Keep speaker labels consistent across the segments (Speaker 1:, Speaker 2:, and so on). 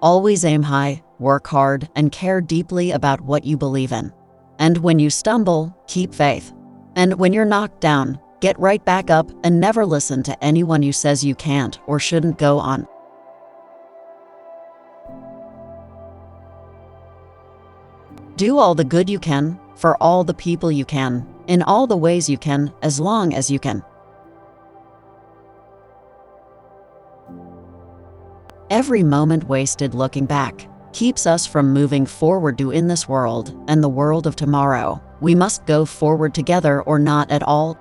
Speaker 1: Always aim high, work hard, and care deeply about what you believe in. And when you stumble, keep faith. And when you're knocked down, get right back up and never listen to anyone who says you can't or shouldn't go on. Do all the good you can, for all the people you can, in all the ways you can, as long as you can. Every moment wasted looking back keeps us from moving forward in this world and the world of tomorrow. We must go forward together or not at all.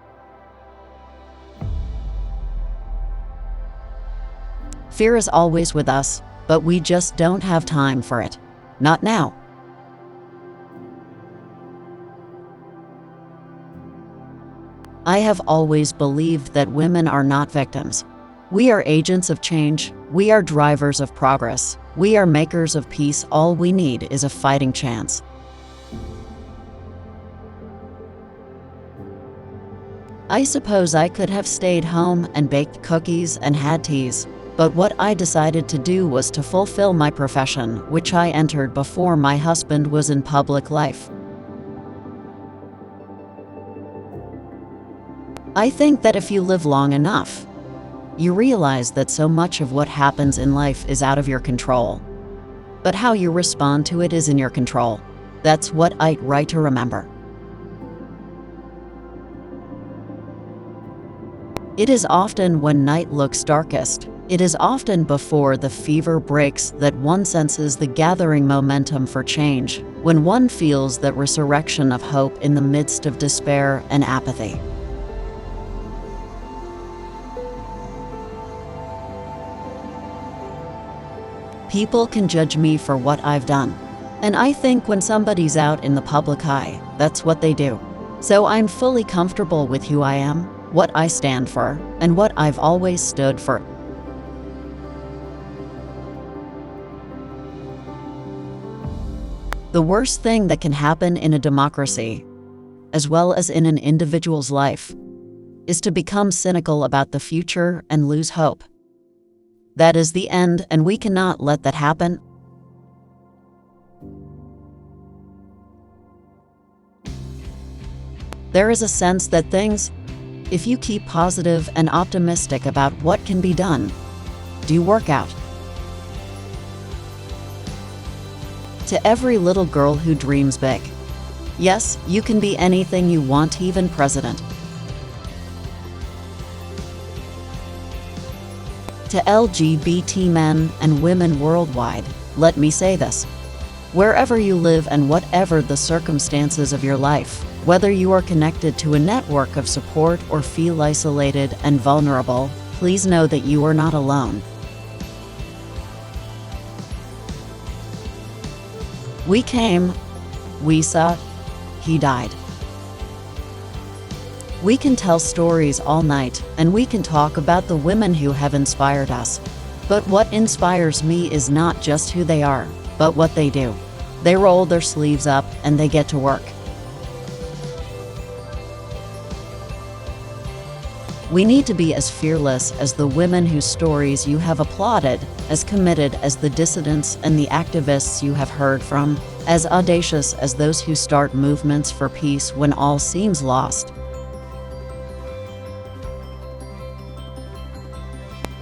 Speaker 1: Fear is always with us, but we just don't have time for it. Not now. I have always believed that women are not victims. We are agents of change. We are drivers of progress. We are makers of peace. All we need is a fighting chance. I suppose I could have stayed home and baked cookies and had teas, but what I decided to do was to fulfill my profession, which I entered before my husband was in public life. I think that if you live long enough, you realize that so much of what happens in life is out of your control. But how you respond to it is in your control. That's what I'd like to remember. It is often when night looks darkest, it is often before the fever breaks that one senses the gathering momentum for change, when one feels that resurrection of hope in the midst of despair and apathy. People can judge me for what I've done. And I think when somebody's out in the public eye, that's what they do. So I'm fully comfortable with who I am, what I stand for, and what I've always stood for. The worst thing that can happen in a democracy, as well as in an individual's life, is to become cynical about the future and lose hope. That is the end, and we cannot let that happen. There is a sense that things, if you keep positive and optimistic about what can be done, do work out. To every little girl who dreams big, yes, you can be anything you want, even president. To LGBT men and women worldwide, let me say this. Wherever you live and whatever the circumstances of your life, whether you are connected to a network of support or feel isolated and vulnerable, please know that you are not alone. We came, we saw, he died. We can tell stories all night, and we can talk about the women who have inspired us. But what inspires me is not just who they are, but what they do. They roll their sleeves up and they get to work. We need to be as fearless as the women whose stories you have applauded, as committed as the dissidents and the activists you have heard from, as audacious as those who start movements for peace when all seems lost.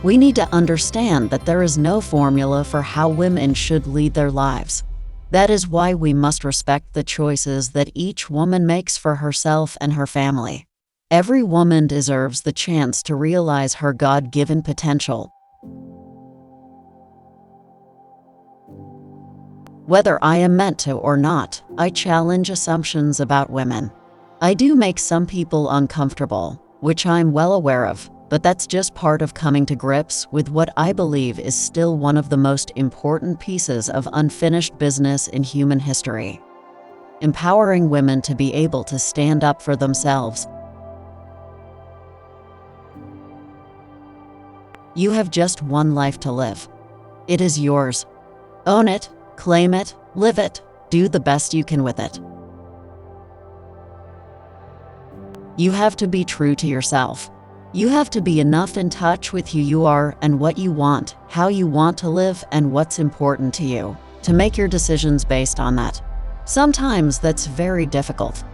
Speaker 1: We need to understand that there is no formula for how women should lead their lives. That is why we must respect the choices that each woman makes for herself and her family. Every woman deserves the chance to realize her God-given potential. Whether I am meant to or not, I challenge assumptions about women. I do make some people uncomfortable, which I'm well aware of. But that's just part of coming to grips with what I believe is still one of the most important pieces of unfinished business in human history. Empowering women to be able to stand up for themselves. You have just one life to live. It is yours. Own it, claim it, live it, do the best you can with it. You have to be true to yourself. You have to be enough in touch with who you are and what you want, how you want to live, and what's important to you, to make your decisions based on that. Sometimes that's very difficult.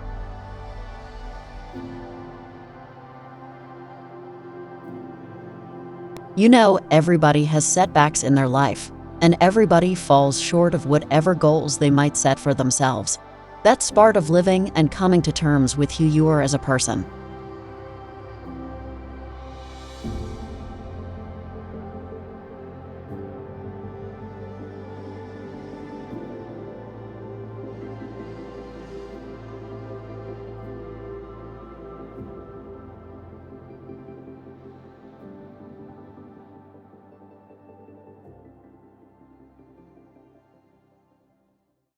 Speaker 1: You know, everybody has setbacks in their life, and everybody falls short of whatever goals they might set for themselves. That's part of living and coming to terms with who you are as a person.